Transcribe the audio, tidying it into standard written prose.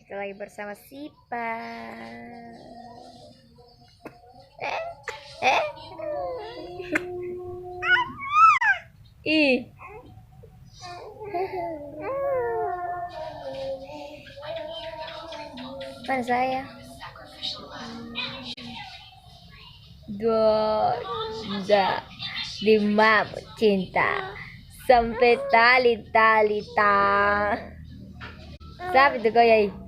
Kita lagi bersama Sipa. Eh. Ih. Mana saya? 2, 5 cinta sampai tali-tali ta. Sabi itu kau yai.